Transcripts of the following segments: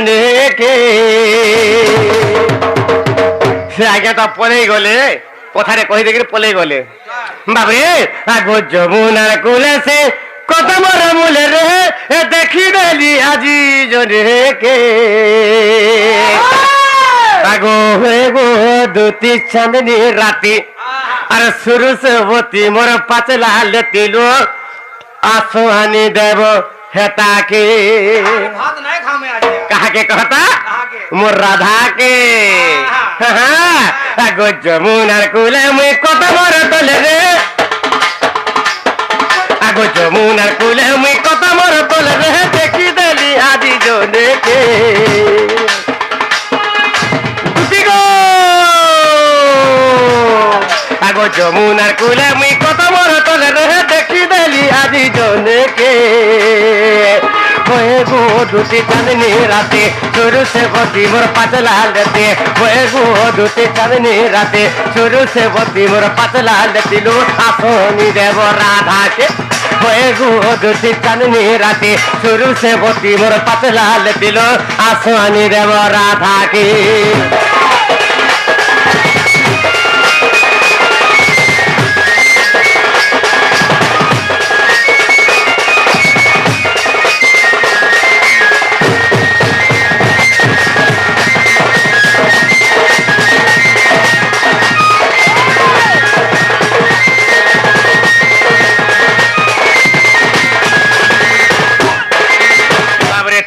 জনেকে সে আগে তো পলেই গলে কথারে কই দেখি পলেই গলে বাবরে আগো যমুনার কুলে সে কত বড় মূলে রে দেখি দেলি আজি জনেকে আগো হয়ে গো দুটি চাঁদনি রাতি আর সুরসবতী মোর পাচলা লেতিলো আসো আনি দেব হেতাকে কাহাকে कहता मोर राधा के আগো যমুনার কুলে মুই কত বড় তোলে রে আগো যমুনার কুলে মুই কত বড় তোলে রে দেখি দেলি আজি জনেকে আগো যমুনার কুলে মুই কত বড় তোলে রে দেখি দেলি আজি জনেকে হয়ে গো দুটি চাঁদনি রাতে শুরু সে বতি মোর পাতলা লেতে হয়ে গো দুটি চাঁদনি রাতে শুরু সে বতি মোর পাতলা লেতিলু আসনি দেব রাধাকে হয়ে গো দুটি চাঁদনি রাতে শুরু সে বতি মোর পাতলা লেতিলু আসনি দেব রাধাকে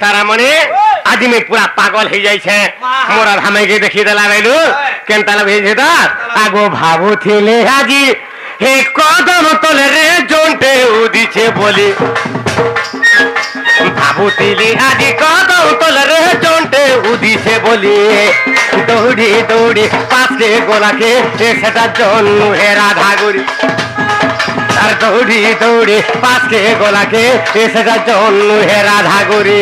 तारा मने आज में पूरा पागल हो जाइछे मोरा हमें के देखि देला गइलु केनता लगे जेता आगो भाबु थिले आजी हे कदम तले रे जोंटे उदिछे बोली भाबु थिले आजी कदम तले रे जोंटे उदिछे बोली दौड़ी दौड़ी पाछे गोलाके सेटा जन हे राधा गुरी আর দৌড়ি দৌড়ি পাশে গোলাকে সেটা জন হে রাধা গুরি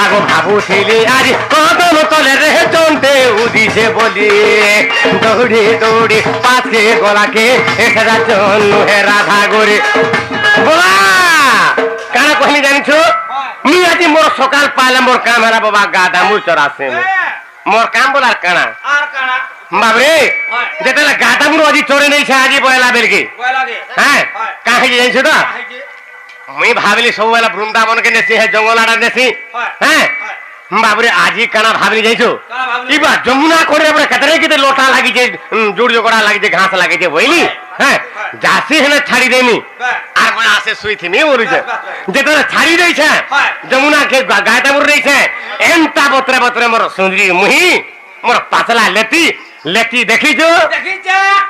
আগো ভাবুছিলি আজ কদম তলে রে জনতে উদিছে বলি দৌড়ি দৌড়ি পাশে গোলাকে সেটা জন হে রাধা গুরি বলা কানা কহিনি জানিছো মি আজি মোর সকাল পাইলে মোর কাম হেরা বাবা গাদা মুই চরাছে মোর কাম বলার কানা আর কানা बाबरे जेतला गाता मुरो আজি চরে নেই আছে আজি বয়লা বেলকি হ্যাঁ কাহে যাইছো তো মই ভাবিলি সববেলা বৃন্দাবন কে নেছি হে জঙ্গলাটা নেছি হ্যাঁ বাবরে আজি কানা ভাবিলি যাইছো ইবা যমুনা করে পরে কতরে কিতে লোটা লাগিছে জুড়িও করা লাগিছে ঘাস লাগিছে বইলি হ্যাঁ যাসি হেনে ছাড়ি দেনি আর কোন আসে সুই থিমি ওরিছে যেতলা ছাড়ি দেইছে যমুনা কে গাতা মুর রইছে এন্তা বতরে বতরে মোর সুন্দরী মুহি মোর পাতলা লেতি लेकी देखी जो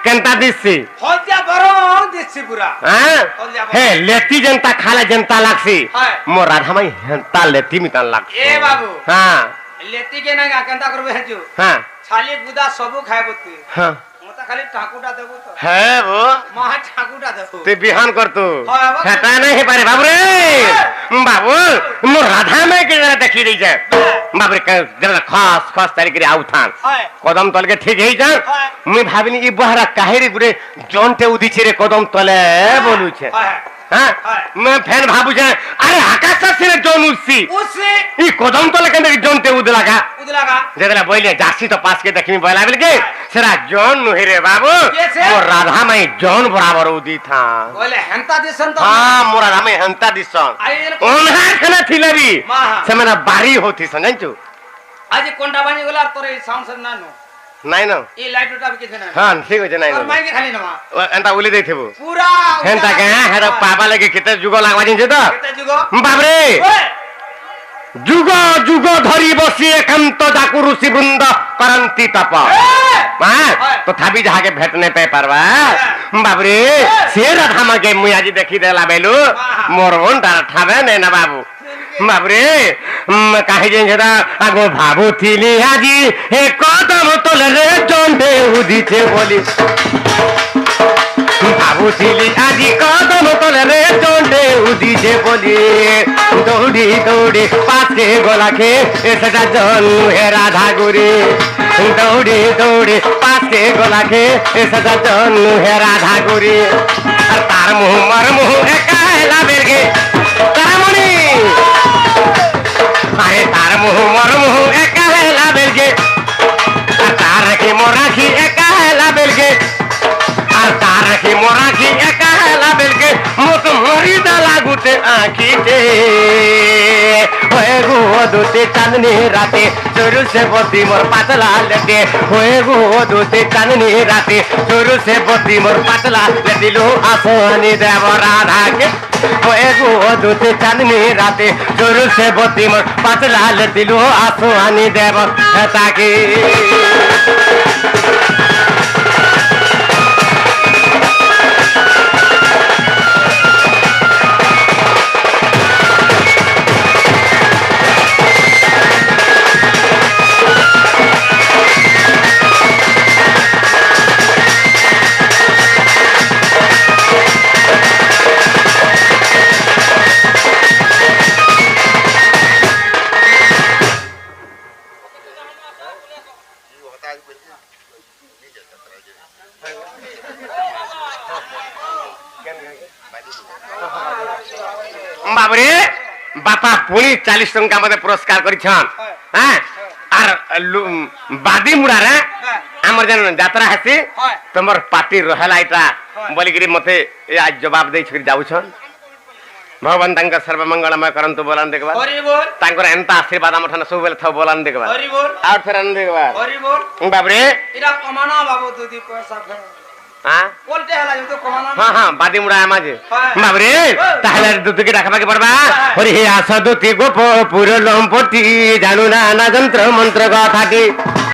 केंता दिससी होजा बरो दिससी पूरा हां हे लेती जनता खाला जनता लागसी मोर राधा माई हंता लेती मितान लागसी ए बाबू हां लेती के ना केंता करबे हेजु हां छाली गुदा सबु खायबो तू हां मता खाली ठाकुटा देबो तो हे वो मा ठाकुटा देबो ते बिहान कर तू हेता नहीं पारे बाबू रे बाबू मोर राधा माई के जरा देखी रही छे बाबरे जरा खास खास तरीके रे आउथान कदम तल के ठीक हेई जा मैं भाबिनी ई बहरा काहेरी गुरे जोंटे उदिछे रे कदम तले बोलु छे हां मैं फैन भाबु छे अरे आकाश से जोन उसी ई कदम तले के जोंटे उदलागा जेदला बोइले जासी तो पास के देखमी बोला बेल के सेरा जोन नु रे बाबू मोर राधा माई जोन बराबर उदी था बोले हंता दिसन तो हां मोर राधा माई हंता दिसन ओनहा खना थिलबी से मेरा बारी होती संजू आज कोंडा बानी गला तोरे साउंड से नानो নাই না এই লাইট ওটা কিছু না হ্যাঁ ঠিক আছে নাই না আর মাইকে খালি না এন্তা উলি দেইথিবো পুরা হেনতা কে হেরা পাবা লাগে কেতে যুগ লাগবা জিনছে তো কেতে যুগ বাবরে যুগ যুগ ধরি বসি একান্ত যাকু ঋষি বৃন্দ করন্তি তপ হ্যাঁ তো থাবি যাহাকে ভেট নাই পাই পারবা বাবরে সে রাধা মাকে মুই আজি দেখি দেলা বেলু মোর ওনটা ঠাবে নাই না বাবু बाबरे काहे जेदा आगो भाबुथिली आजी हे कदम तले रे जोंटे उदिछे बोली भाबुथिली आजी कदम तले रे जोंटे उदिछे बोली दौड़ी दौड़ी पाछे गोलाके सेटा जन हे राधा गुरी दौड़ी दौड़ी पाछे गोलाके सेटा जन हे राधा गुरी तार मुह मर मुह एकाला बेरगे तारामणि দুতে আঁকিতে হয়ে গো দুতে চাঁদনি রাতে চরু সে বতি মোর পাতলা লেটে হয়ে গো দুতে চাঁদনি রাতে চরু সে বতি মোর পাতলা লেটিল আসনি দেব রাধাকে হয়ে গো দুতে চাঁদনি রাতে চরু সে বতি মোর পাতলা লেটিল আসনি দেব তাকে বাবরে বাপা পুনি 40 টঙ্কা মধ্যে পুরস্কার করেছেন হ্যাঁ আর বাদি মুড়ারে আমার যেন যাত্রা হেসি তোমার পার্টি রহেলা এটা বলিকি মতে আজ জবাব দেই ছুরি যাউছন ভগবান তাঙ্ক সর্বমঙ্গলময় করন্তু बोलन देखबा हरि बोल तांकर एंता आशीर्वाद हमर थाना सब बेले थौ बोलन देखबा हरि बोल और फेरन देखबा हरि बोल बाबरे इरा कमाना बाबू दूधी पैसा फे हां बोलते हला तो कमाना हां हां बादी मुड़ा आमाजे बाबरे ताहले दूधी के राखबा के पड़बा हरि हे आसा दूती गोप पुर लंपटी जानू ना ना जंत्र मंत्र गाथाटी